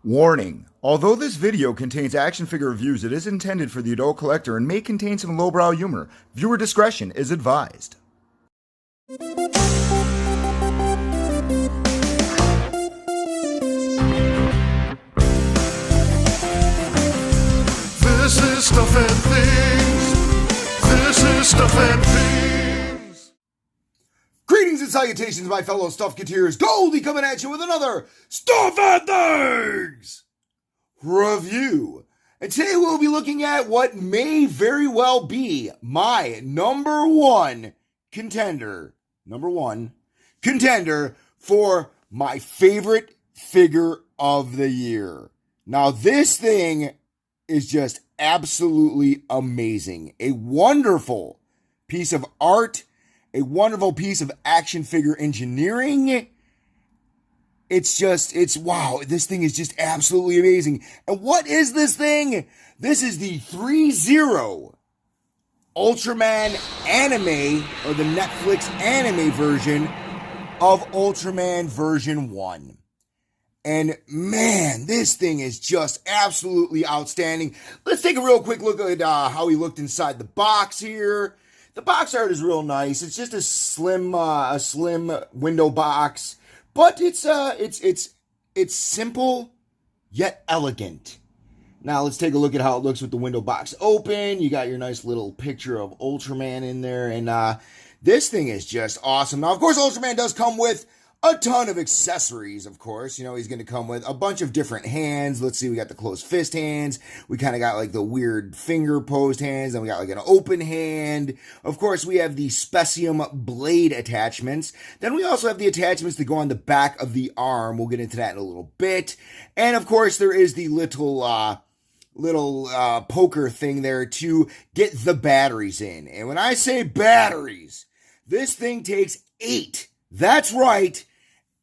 Warning. Although this video contains action figure reviews, it is intended for the adult collector and may contain some lowbrow humor. Viewer discretion is advised. This is Stuff and Things. This is Stuff and Things. Greetings and salutations, my fellow Stuffketeers. Goldie coming at you with another Stuff and Things review. And today we'll be looking at what may very well be my number one contender for my favorite figure of the year. Now, this thing is just absolutely amazing. A wonderful piece of art, a wonderful piece of action figure engineering. It's wow, this thing is just absolutely amazing. And what is this thing? This is the 3-0 Ultraman anime, or the Netflix anime version of Ultraman version 1. And man, this thing is just absolutely outstanding. Let's take a real quick look at how he looked inside the box here. The box art is real nice. It's just a slim window box, but it's simple yet elegant. Now let's take a look at how it looks with the window box open. You got your nice little picture of Ultraman in there, and this thing is just awesome. Now, of course, Ultraman does come with a ton of accessories, of course. You know, he's going to come with a bunch of different hands. Let's see, we got the closed fist hands. We kind of got like the weird finger posed hands. Then we got like an open hand. Of course, we have the Specium blade attachments. Then we also have the attachments that go on the back of the arm. We'll get into that in a little bit. And of course, there is the little poker thing there to get the batteries in. And when I say batteries, this thing takes 8. That's right.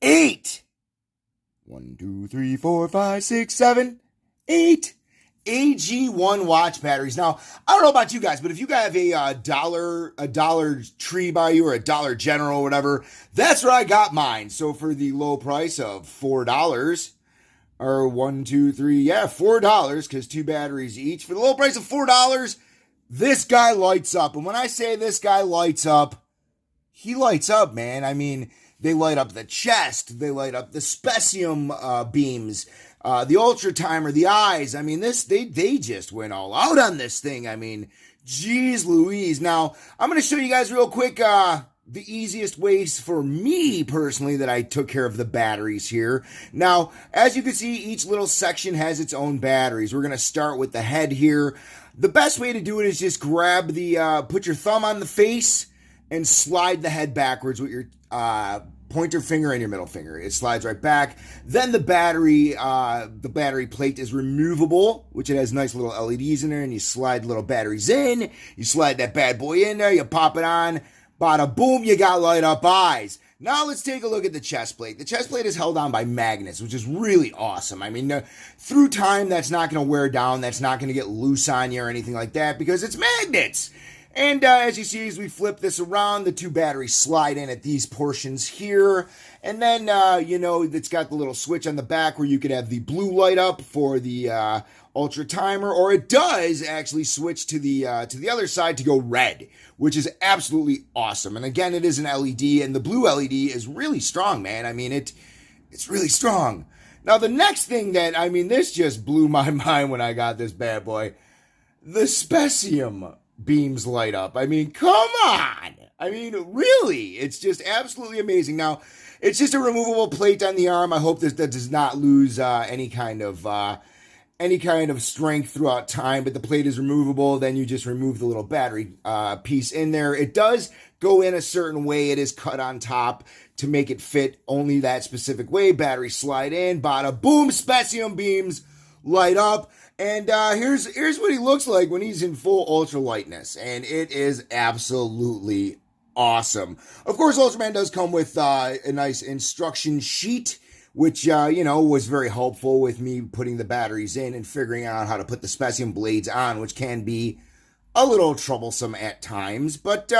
8. 1, 2, 3, 4, 5, 6, 7, 8 AG1 watch batteries. Now, I don't know about you guys, but if you have a Dollar Tree by you or a Dollar General or whatever, that's where I got mine. So for the low price of $4, or $4, because 2 batteries each. For the low price of $4, this guy lights up. And when I say this guy lights up, he lights up, man. I mean, they light up the chest. They light up the Specium beams, the Ultra Timer, the eyes. I mean, they just went all out on this thing. I mean, geez Louise. Now, I'm going to show you guys real quick the easiest ways for me personally that I took care of the batteries here. Now, as you can see, each little section has its own batteries. We're going to start with the head here. The best way to do it is just grab put your thumb on the face and slide the head backwards with your pointer finger and your middle finger. It slides right back. Then the battery plate is removable, which it has nice little LEDs in there, and you slide little batteries in. You slide that bad boy in there, you pop it on, bada boom, you got light up eyes. Now let's take a look at the chest plate. The chest plate is held on by magnets, which is really awesome. I mean, through time, that's not going to wear down. That's not going to get loose on you or anything like that because it's magnets. And as you see, as we flip this around, the 2 batteries slide in at these portions here. And then, it's got the little switch on the back where you could have the blue light up for the Ultra Timer, or it does actually switch to the other side to go red, which is absolutely awesome. And again, it is an LED, and the blue LED is really strong, man. I mean, it's really strong. Now, the next thing this just blew my mind when I got this bad boy. The Specium beams light up. I mean, come on. I mean, really, it's just absolutely amazing. Now, it's just a removable plate on the arm. I hope that does not lose any kind of strength throughout time, but the plate is removable. Then you just remove the little battery piece in there. It does go in a certain way. It is cut on top to make it fit only that specific way. Batteries slide in, bada boom, Specium beams light up. And here's what he looks like when he's in full ultra lightness, and it is absolutely awesome. Of course, Ultraman does come with a nice instruction sheet, which was very helpful with me putting the batteries in and figuring out how to put the Specium blades on, which can be a little troublesome at times. But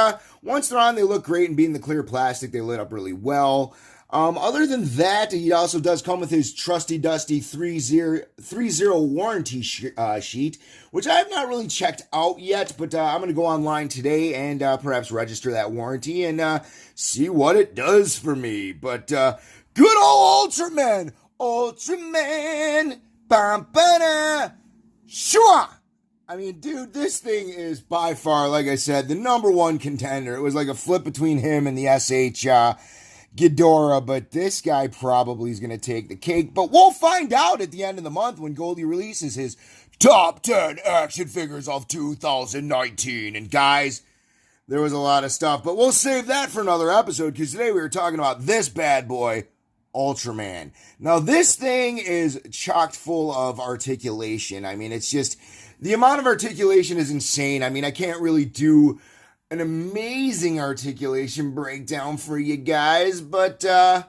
once they're on, they look great, and being the clear plastic, they lit up really well. Other than that, he also does come with his trusty dusty 3-0 warranty sheet, which I have not really checked out yet, but I'm going to go online today and perhaps register that warranty and see what it does for me. But good old Ultraman! Ultraman! Bam-ba-da! Shua! I mean, dude, this thing is by far, like I said, the number one contender. It was like a flip between him and the SH Ghidorah, but this guy probably is going to take the cake. But we'll find out at the end of the month when Goldie releases his top 10 action figures of 2019. And guys, there was a lot of stuff, but we'll save that for another episode because today we were talking about this bad boy, Ultraman. Now, this thing is chock full of articulation. I mean, it's just, the amount of articulation is insane. I mean, I can't really do an amazing articulation breakdown for you guys, but I'm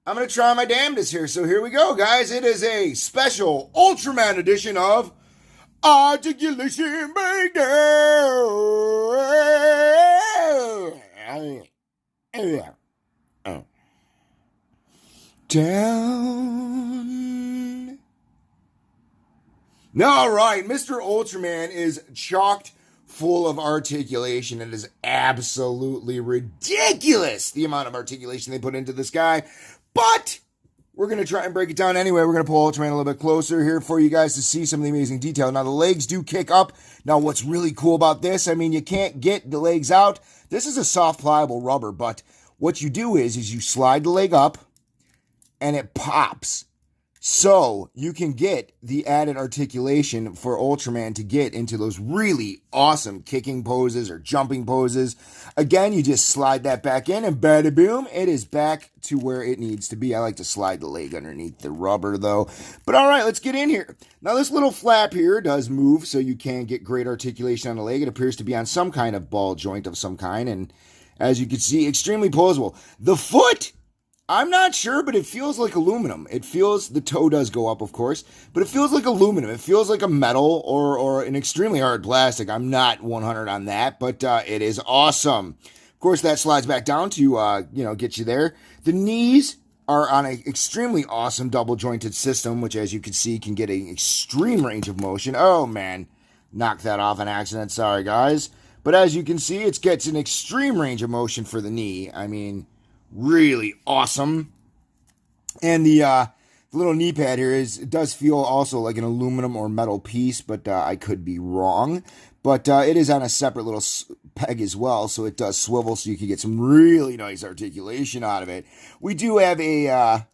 going to try my damnedest here. So here we go, guys. It is a special Ultraman edition of Articulation Breakdown. Down. All right, Mr. Ultraman is chocked full of articulation. It is absolutely ridiculous, the amount of articulation they put into this guy. But we're going to try and break it down anyway. We're going to pull Ultraman a little bit closer here for you guys to see some of the amazing detail. Now, the legs do kick up. Now, what's really cool about this, I mean, you can't get the legs out. This is a soft, pliable rubber, but what you do is you slide the leg up, and it pops. So you can get the added articulation for Ultraman to get into those really awesome kicking poses or jumping poses. Again, you just slide that back in and bada boom, it is back to where it needs to be. I like to slide the leg underneath the rubber though. But all right, let's get in here. Now this little flap here does move so you can get great articulation on the leg. It appears to be on some kind of ball joint of some kind. And as you can see, extremely posable. The foot, I'm not sure, but it feels like aluminum. It feels, the toe does go up, of course, but it feels like aluminum. It feels like a metal or an extremely hard plastic. I'm not 100 on that, but it is awesome. Of course, that slides back down to, get you there. The knees are on an extremely awesome double-jointed system, which, as you can see, can get an extreme range of motion. Oh, man. Knocked that off on accident. Sorry, guys. But as you can see, it gets an extreme range of motion for the knee. I mean, really awesome. And the little knee pad here it does feel also like an aluminum or metal piece, but I could be wrong. But it is on a separate little peg as well, so it does swivel, so you can get some really nice articulation out of it. We do have a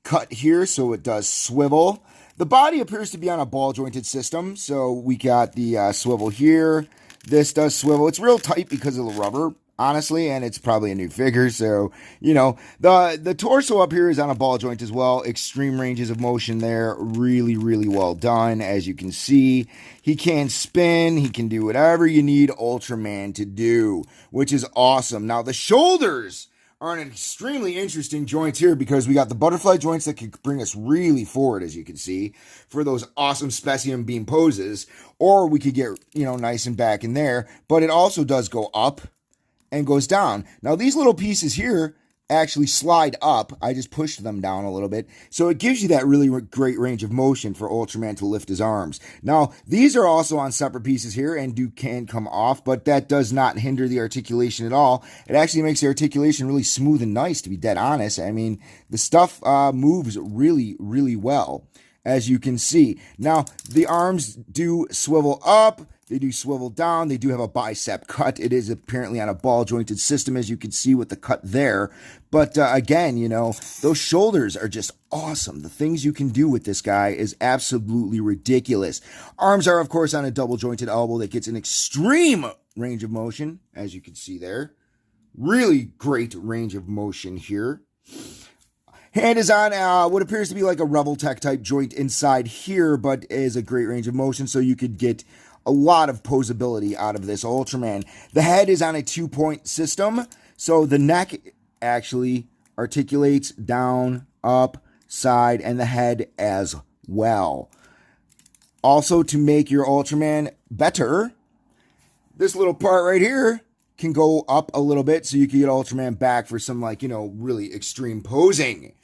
cut here, so it does swivel. The body appears to be on a ball-jointed system, so we got the swivel here. This does swivel. It's real tight because of the rubber, honestly, and it's probably a new figure, so, the torso up here is on a ball joint as well. Extreme ranges of motion there. Really, really well done. As you can see, he can spin. He can do whatever you need Ultraman to do, which is awesome. Now, the shoulders are an extremely interesting joints here because we got the butterfly joints that can bring us really forward, as you can see, for those awesome specimen beam poses, or we could get, nice and back in there, but it also does go up and goes down. Now, these little pieces here actually slide up. I just pushed them down a little bit. So it gives you that really great range of motion for Ultraman to lift his arms. Now, these are also on separate pieces here and can come off, but that does not hinder the articulation at all. It actually makes the articulation really smooth and nice, to be dead honest. I mean, the stuff moves really, really well, as you can see. Now, the arms do swivel up. They do swivel down. They do have a bicep cut. It is apparently on a ball-jointed system, as you can see with the cut there. But again, those shoulders are just awesome. The things you can do with this guy is absolutely ridiculous. Arms are, of course, on a double-jointed elbow that gets an extreme range of motion, as you can see there. Really great range of motion here. Hand is on what appears to be like a Rebel Tech type joint inside here, but is a great range of motion, so you could get a lot of posability out of this Ultraman. The head is on a 2-point system, so the neck actually articulates down, up, side, and the head as well. Also, to make your Ultraman better, this little part right here can go up a little bit so you can get Ultraman back for some, like, really extreme posing.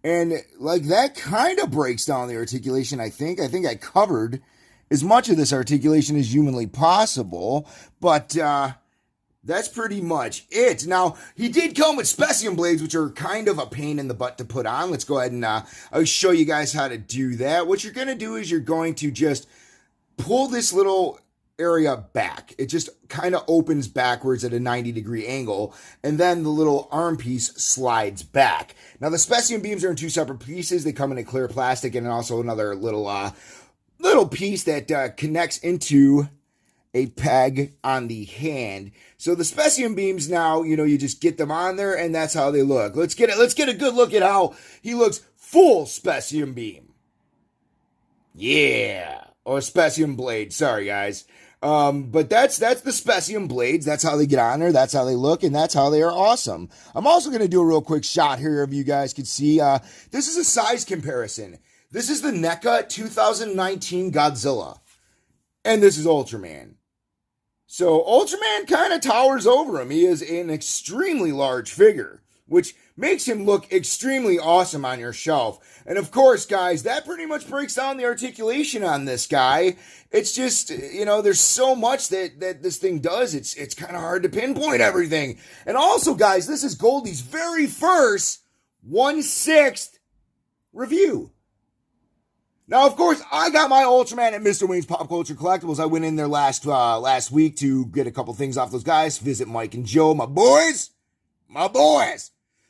And, like, that kind of breaks down the articulation, I think. I think I covered as much of this articulation as humanly possible, but that's pretty much it. Now, he did come with Specium blades, which are kind of a pain in the butt to put on. Let's go ahead and I'll show you guys how to do that. What you're going to do is you're going to just pull this little area back. It just kind of opens backwards at a 90-degree angle, and then the little arm piece slides back. Now, the Specium beams are in two separate pieces. They come in a clear plastic and also another little piece that connects into a peg on the hand. So the Specium beams now, you just get them on there, and that's how they look. Let's get a good look at how he looks full Specium beam. Yeah. Or Specium blade. Sorry, guys. But that's the Specium blades. That's how they get on there. That's how they look, and that's how they are awesome. I'm also going to do a real quick shot here if you guys can see. This is a size comparison. This is the NECA 2019 Godzilla. And this is Ultraman. So Ultraman kind of towers over him. He is an extremely large figure, which makes him look extremely awesome on your shelf. And of course, guys, that pretty much breaks down the articulation on this guy. It's just, there's so much that this thing does. It's kind of hard to pinpoint everything. And also, guys, this is Goldie's very first 1/6 review. Now, of course, I got my Ultraman at Mr. Wayne's Pop Culture Collectibles. I went in there last week to get a couple things off those guys, visit Mike and Joe, my boys.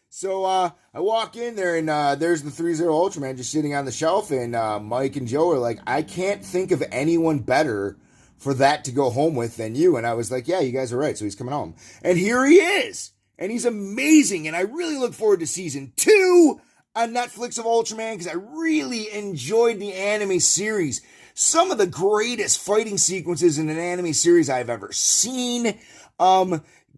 So I walk in there, and there's the 3-0 Ultraman just sitting on the shelf, and Mike and Joe are like, I can't think of anyone better for that to go home with than you. And I was like, yeah, you guys are right. So he's coming home. And here he is. And he's amazing. And I really look forward to season 2 on Netflix of Ultraman, because I really enjoyed the anime series. Some of the greatest fighting sequences in an anime series I've ever seen.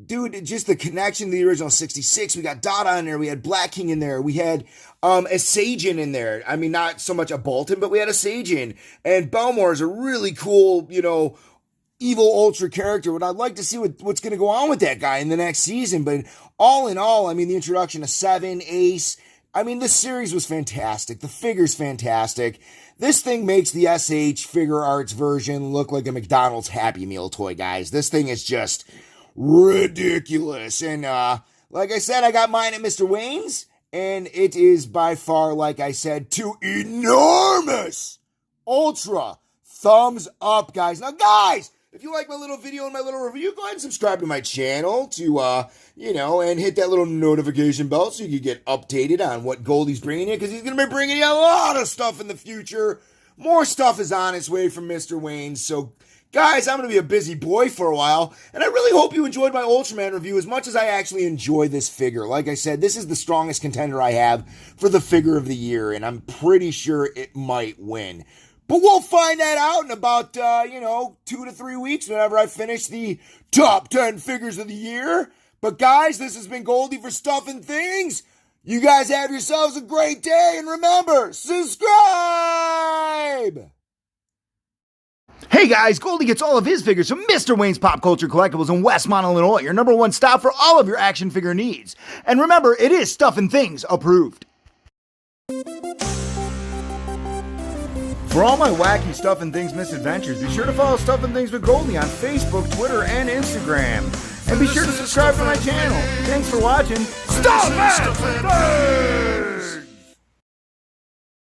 Dude, just the connection to the original 66. We got Dada in there. We had Black King in there. We had a Sajin in there. I mean, not so much a Bolton, but we had a Sajin. And Belmore is a really cool, evil Ultra character. And I'd like to see what's going to go on with that guy in the next season. But all in all, I mean, the introduction of Seven, Ace. I mean, this series was fantastic. The figure's fantastic. This thing makes the SH Figure Arts version look like a McDonald's Happy Meal toy, guys. This thing is just ridiculous. And like I said, I got mine at Mr. Wayne's, and it is by far, like I said, two enormous ultra thumbs up, guys. Now, guys, if you like my little video and my little review, go ahead and subscribe to my channel to, and hit that little notification bell so you can get updated on what Goldie's bringing you, because he's going to be bringing you a lot of stuff in the future. More stuff is on its way from Mr. Wayne. So, guys, I'm going to be a busy boy for a while, and I really hope you enjoyed my Ultraman review as much as I actually enjoy this figure. Like I said, this is the strongest contender I have for the figure of the year, and I'm pretty sure it might win. But we'll find that out in about, 2 to 3 weeks whenever I finish the top 10 figures of the year. But guys, this has been Goldie for Stuff and Things. You guys have yourselves a great day, and remember, subscribe! Hey guys, Goldie gets all of his figures from Mr. Wayne's Pop Culture Collectibles in Westmont, Illinois, your #1 stop for all of your action figure needs. And remember, it is Stuff and Things approved. For all my wacky Stuff and Things misadventures, be sure to follow Stuff and Things with Goldie on Facebook, Twitter, and Instagram. And be sure to subscribe to my channel. Thanks for watching. Stuff and Things!